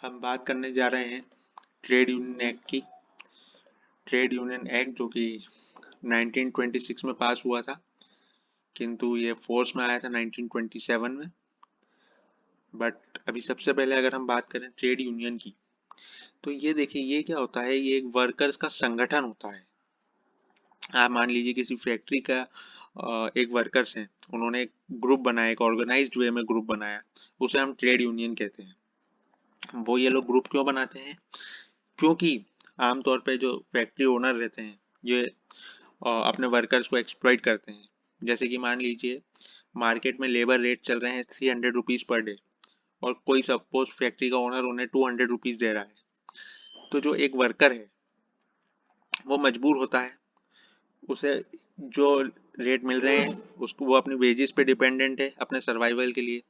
हम बात करने जा रहे हैं ट्रेड यूनियन एक्ट की। ट्रेड यूनियन एक्ट जो कि 1926 में पास हुआ था, किंतु ये फोर्स में आया था 1927 में। बट अभी सबसे पहले अगर हम बात करें ट्रेड यूनियन की, तो ये देखिए ये क्या होता है, ये एक वर्कर्स का संगठन होता है। आप मान लीजिए किसी फैक्ट्री का एक वर्कर्स हैं, उन्होंने एक ग्रुप बनाया, एक ऑर्गेनाइज्ड वे में ग्रुप बनाया, उसे हम ट्रेड यूनियन कहते हैं। वो ये लोग ग्रुप क्यों बनाते हैं? क्योंकि आमतौर पे जो फैक्ट्री ओनर रहते हैं ये अपने वर्कर्स को एक्सप्लॉइट करते हैं। जैसे कि मान लीजिए मार्केट में लेबर रेट चल रहे हैं 300 रुपीज़ पर डे, और कोई सपोज फैक्ट्री का ओनर उन्हें 200 रुपीज़ दे रहा है, तो जो एक वर्कर है वो मजबूर होता है, उसे जो रेट मिल रहे हैं उसको, वो अपनी वेजेस पे डिपेंडेंट है अपने सर्वाइवल के लिए।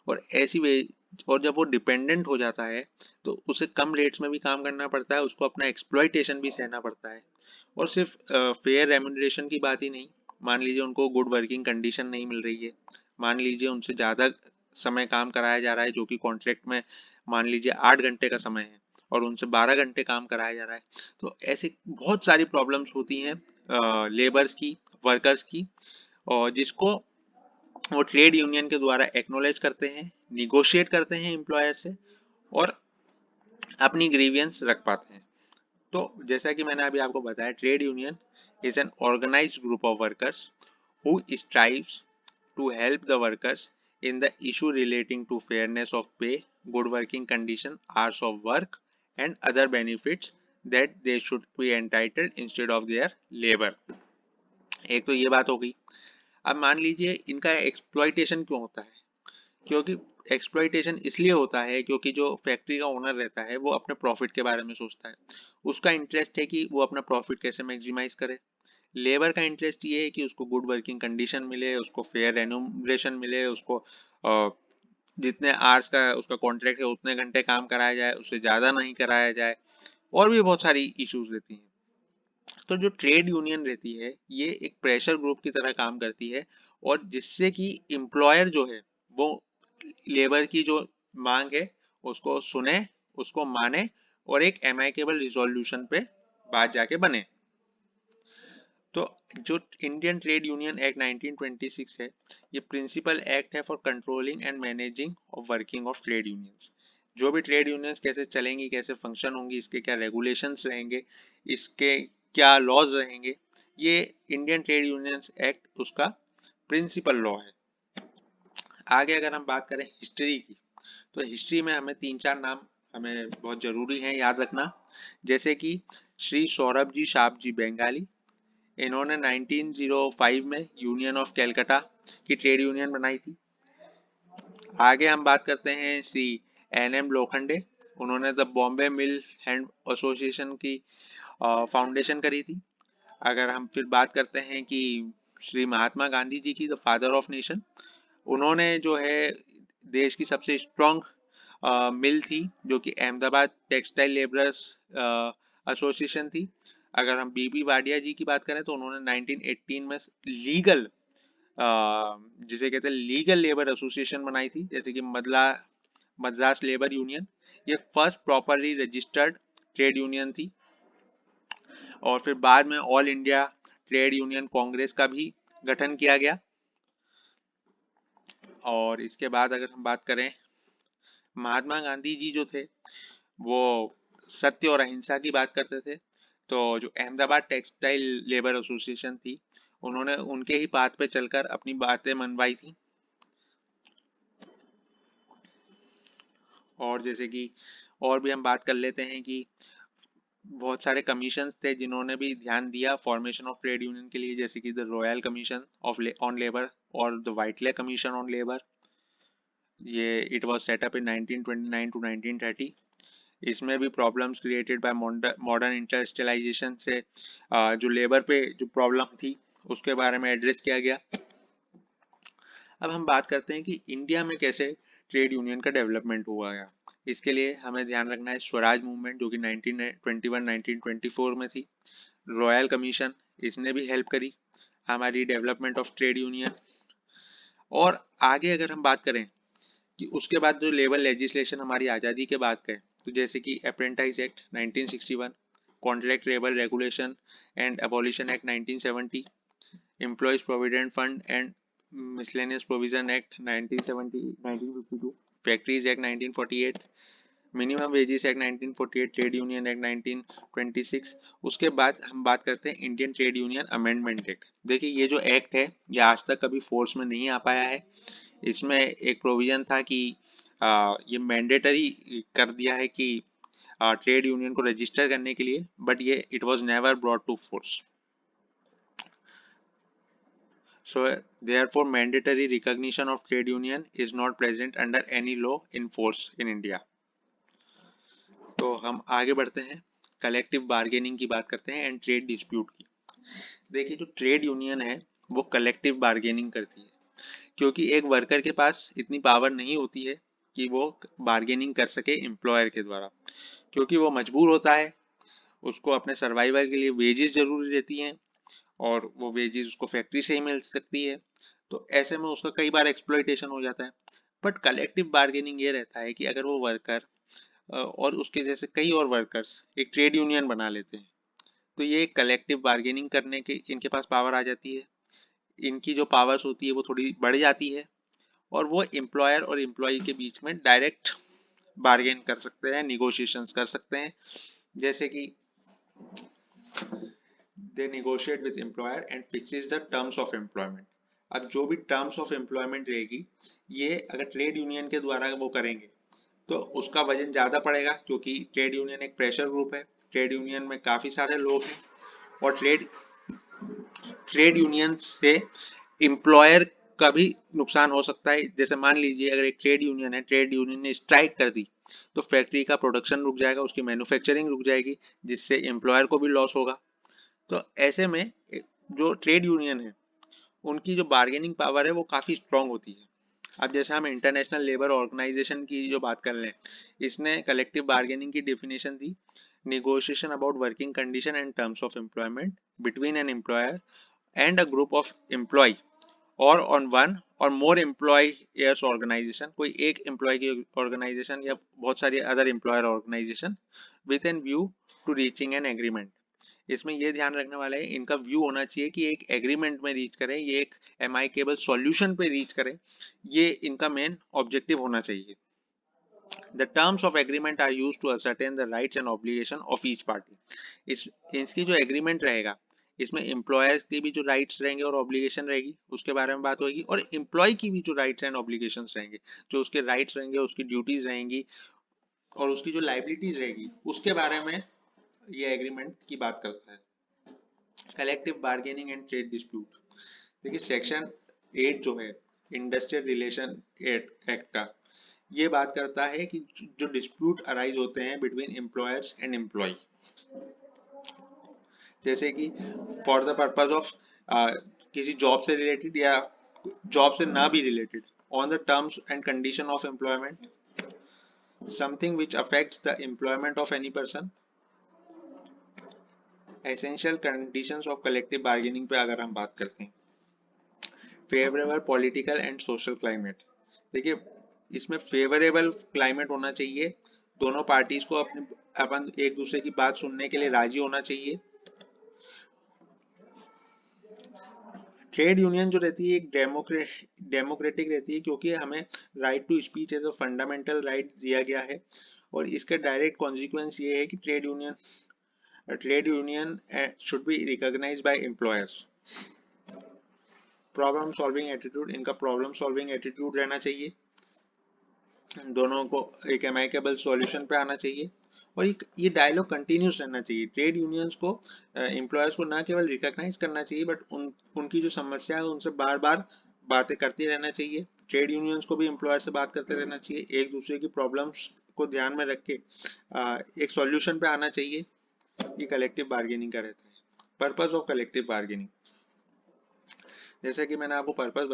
और ऐसी वेज, और जब वो डिपेंडेंट हो जाता है तो उसे कम रेट्स में भी काम करना पड़ता है, उसको अपना एक्सप्लॉइटेशन भी सहना पड़ता है। और सिर्फ फेयर रेम्यूनरेशन की बात ही नहीं, मान लीजिए उनको गुड वर्किंग कंडीशन नहीं मिल रही है, मान लीजिए उनसे ज़्यादा समय काम कराया जा रहा है, जो कि कॉन्ट्रैक्ट में मान लीजिए 8 घंटे का समय है और उनसे 12 घंटे काम कराया जा रहा है, तो ऐसी बहुत सारी प्रॉब्लम्स होती हैं लेबर्स की, वर्कर्स की, और जिसको वो ट्रेड यूनियन के द्वारा एक्नोलेज करते हैं, निगोशिएट करते हैं एम्प्लॉयर से, और अपनी ग्रीवियंस रख पाते हैं। तो जैसा कि मैंने अभी आपको बताया, trade union is an organised group of workers who strives to help the workers in the issue relating to fairness of pay, good working condition, hours of work and other benefits that they should be entitled instead of their labor। एक तो ये बात हो गई। अब मान लीजिए इनका एक्सप्लॉइटेशन क्यों होता है? क्योंकि एक्सप्लॉइटेशन इसलिए होता है क्योंकि जो फैक्ट्री का ओनर रहता है वो अपने प्रॉफिट के बारे में सोचता है, उसका इंटरेस्ट है कि वो अपना प्रॉफिट कैसे मैक्सिमाइज करे। लेबर का इंटरेस्ट ये है कि उसको गुड वर्किंग कंडीशन मिले, उसको फेयर रेन्यूमरेशन मिले, उसको जितने आवर्स का उसका कॉन्ट्रैक्ट है उतने घंटे काम कराया जाए, उससे ज़्यादा नहीं कराया जाए, और भी बहुत सारी इश्यूज रहती हैं। तो जो ट्रेड यूनियन रहती है ये एक प्रेशर ग्रुप की तरह काम करती है, और जिससे कि एम्प्लॉयर जो है वो लेबर की जो मांग है उसको सुने, उसको माने, और एक एमाइकेबल रिजोल्यूशन पे बात जाके बने। तो जो इंडियन ट्रेड यूनियन एक्ट 1926 है, ये प्रिंसिपल एक्ट है for controlling and managing of working of trade unions. जो भी ट्रेड यूनियंस कैसे चलेंगी, कैसे फंक्शन होंगी, इसके क्या रेगुलेशंस रहेंगे, इसके क्या लॉज रहेंगे, ये इंडियन ट्रेड यूनियंस एक्ट उसका प्रिंसिपल लॉ है। आगे अगर हम बात करें हिस्ट्री की, तो हिस्ट्री में हमें 3-4 नाम हमें बहुत जरूरी है याद रखना। जैसे कि श्री सौरभ जी शाप जी बेंगाली, इन्होंने 1905 में यूनियन ऑफ कैलकाटा की ट्रेड यूनियन बनाई थी। आगे हम बात करते हैं श्री एन.एम. लोखंडे, उन्होंने the Bombay mill hand association की फाउंडेशन करी थी। अगर हम फिर बात करते हैं कि श्री महात्मा गांधी जी की द फादर ऑफ नेशन, उन्होंने जो है देश की सबसे स्ट्रॉन्ग मिल थी जो कि अहमदाबाद टेक्सटाइल लेबरर्स एसोसिएशन थी। अगर हम बीबी वाडिया जी की बात करें तो उन्होंने 1918 में लीगल, जिसे कहते हैं लीगल लेबर एसोसिएशन बनाई थी, जैसे कि मद्रास लेबर यूनियन, ये first properly registered trade union थी। और फिर बाद में all India trade union Congress का भी गठन किया गया। और इसके बाद अगर हम बात करें, महात्मा गांधी जी जो थे वो सत्य और अहिंसा की बात करते थे, तो जो अहमदाबाद टेक्सटाइल लेबर एसोसिएशन थी उन्होंने उनके ही पाथ पे चलकर अपनी बातें मनवाई थी। और जैसे कि और भी हम बात कर लेते हैं कि बहुत सारे कमीशंस थे जिन्होंने भी ध्यान दिया फॉर्मेशन ऑफ ट्रेड यूनियन के लिए, जैसे कि the royal commission of on labour और the Whitley commission on labour. ये it was set up in 1929 to 1930। इसमें भी problems created by modern industrialisation से जो लेबर पे जो प्रॉब्लम थी उसके बारे में एड्रेस किया गया। अब हम बात करते हैं कि इंडिया में कैसे ट्रेड यूनियन का डेवलपमेंट हुआ है। इसके लिए हमें ध्यान रखना है स्वराज मूवमेंट जो कि 1921-1924 में थी। रॉयल कमीशन, इसने भी हेल्प करी हमारी डेवलपमेंट ऑफ ट्रेड यूनियन। और आगे अगर हम बात करें कि उसके बाद जो लेबर लेजिस्लेशन हमारी आज़ादी के बाद का है, तो जैसे कि apprentice act 1961, contract labour regulation and abolition act 1970, employees provident fund and miscellaneous provision act 1952, factories act 1948, minimum wages act 1948, trade union act 1926। उसके बाद हम बात करते हैं Indian trade union amendment act. देखिए ये जो एक्ट है ये आज तक कभी फोर्स में नहीं आ पाया है। इसमें एक प्रोविजन था कि ये मैंडेटरी कर दिया है कि ट्रेड यूनियन को रजिस्टर करने के लिए, बट ये it was never brought to force. So therefore mandatory recognition of trade union is not present under any law in force in India। तो हम आगे बढ़ते हैं, कलेक्टिव बार्गेनिंग की बात करते हैं एंड ट्रेड डिस्प्यूट की। देखिए जो ट्रेड यूनियन है वो कलेक्टिव बार्गेनिंग करती है, क्योंकि एक वर्कर के पास इतनी पावर नहीं होती है कि वो बार्गेनिंग कर सके एम्प्लॉयर के द्वारा, क्योंकि वो मजबूर होता है, उसको अपने सर्वाइवल के लिए वेजेस जरूरी रहती हैं और वो वेजेस उसको फैक्ट्री से ही मिल सकती है, तो ऐसे में उसका कई बार एक्सप्लॉइटेशन हो जाता है। बट कलेक्टिव बार्गेनिंग ये रहता है कि अगर वो वर्कर और उसके जैसे कई और वर्कर्स एक ट्रेड यूनियन बना लेते हैं, तो ये कलेक्टिव बार्गेनिंग करने के इनके पास पावर आ जाती है। इनकी जो पावर्स होती है वो थोड़ी बढ़ जाती है और वो एम्प्लॉयर और एम्प्लॉय के बीच में डायरेक्ट बार्गेन कर सकते हैं, निगोशिएशंस कर सकते हैं। जैसे कि they negotiate with employer and fixes the terms of employment. अब जो भी टर्म्स ऑफ एम्प्लॉयमेंट रहेगी ये अगर ट्रेड यूनियन के द्वारा वो करेंगे तो उसका वजन ज़्यादा पड़ेगा, क्योंकि ट्रेड यूनियन एक प्रेशर ग्रुप है, ट्रेड यूनियन में काफ़ी सारे लोग हैं और ट्रेड यूनियन से एम्प्लॉयर का भी नुकसान हो सकता है। जैसे मान लीजिए अगर एक ट्रेड यूनियन है, ट्रेड यूनियन ने स्ट्राइक कर दी तो फैक्ट्री का प्रोडक्शन रुक जाएगा, उसकी मैन्युफैक्चरिंग रुक जाएगी, जिससे एम्प्लॉयर को भी लॉस होगा। तो ऐसे में जो ट्रेड यूनियन है उनकी जो बार्गेनिंग पावर है वो काफ़ी स्ट्रांग होती है। अब जैसे हम इंटरनेशनल लेबर ऑर्गेनाइजेशन की जो बात कर रहे हैं, इसने कलेक्टिव बार्गेनिंग की definition the, negotiation about working condition and terms of employment between an employer and a group of employee or on one or more employers organization, कोई एक एम्प्लॉय की ऑर्गेनाइजेशन या बहुत सारी other employer organisation with an view to reaching an agreement. इसमें ये ध्यान रखने वाला है इनका व्यू होना चाहिए कि एक एग्रीमेंट में रीच करें, ये एक एमाइकेबल सॉल्यूशन पे रीच करें, ये इनका मेन ऑब्जेक्टिव होना चाहिए। The terms of agreement are used to ascertain the rights and obligation of each party। इसकी जो एग्रीमेंट रहेगा इसमें एम्प्लॉयर की भी जो राइट्स रहेंगे और ऑब्लिगेशन रहेगी उसके बारे में बात होगी, और एम्प्लॉय की भी जो राइट्स एंड ऑब्लिगेशंस रहेंगे, जो उसके राइट्स रहेंगे, उसकी ड्यूटीज रहेंगी और उसकी जो लाइबिलिटीज रहेगी उसके बारे में ये एग्रीमेंट की बात करता है। Collective bargaining and trade dispute. देखिए सेक्शन 8 जो है इंडस्ट्रियल रिलेशन एक्ट का, ये बात करता है कि जो डिस्प्यूट अराइज होते हैं बिटवीन एम्प्लॉयर्स एंड एम्प्लॉय, जैसे कि फॉर द पर्पज ऑफ किसी जॉब से रिलेटेड या जॉब से ना भी related, on the terms and condition of employment, something which affects the employment of any person, essential conditions of collective bargaining पे अगर हम बात करते हैं, favourable political and social climate. देखिए इसमें फेवरेबल क्लाइमेट होना चाहिए, दोनों पार्टीज को अपन एक दूसरे की बात सुनने के लिए राजी होना चाहिए। ट्रेड यूनियन जो रहती है एक डेमोक्रेटिक रहती है, क्योंकि हमें right to speech as a fundamental right दिया गया है और इसका डायरेक्ट कॉन्सिक्वेंस ये है कि trade union should be recognised by employers. Problem solving attitude, इनका प्रॉब्लम सॉल्विंग एटीट्यूड रहना चाहिए, दोनों को एक एमाइकेबल सॉल्यूशन पे आना चाहिए और ये डायलॉग कंटिन्यूस रहना चाहिए। ट्रेड यूनियंस को एम्प्लॉयर्स को ना केवल रिकॉग्नाइज करना चाहिए बट उनकी जो समस्या है उनसे बार बार बातें करते रहना चाहिए। ट्रेड यूनियंस को भी एम्प्लॉयर से बात करते रहना चाहिए, एक दूसरे की प्रॉब्लम्स को ध्यान में रख के एक सॉल्यूशन पे आना चाहिए। ये कलेक्टिव बार्गेनिंग का रहता है। पर्पस ऑफ कलेक्टिव बार्गेनिंग, जैसा कि मैंने आपको पर्पस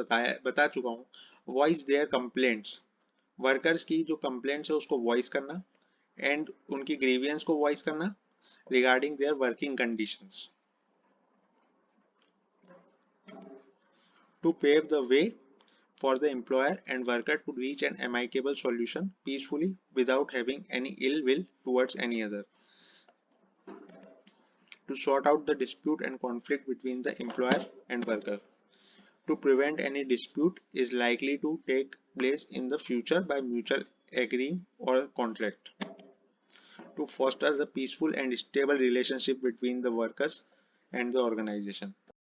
बता चुका हूँ, वॉइस देयर कंप्लेंट्स, वर्कर्स की जो कंप्लेंट्स है उसको वॉइस करना एंड उनकी ग्रीवियंस को वॉइस करना regarding their working conditions, to pave the way for the employer and worker to reach an amicable solution peacefully without having any ill will towards any other. To sort out the dispute and conflict between the employer and worker. To prevent any dispute is likely to take place in the future by mutual agreeing or contract. To foster the peaceful and stable relationship between the workers and the organization.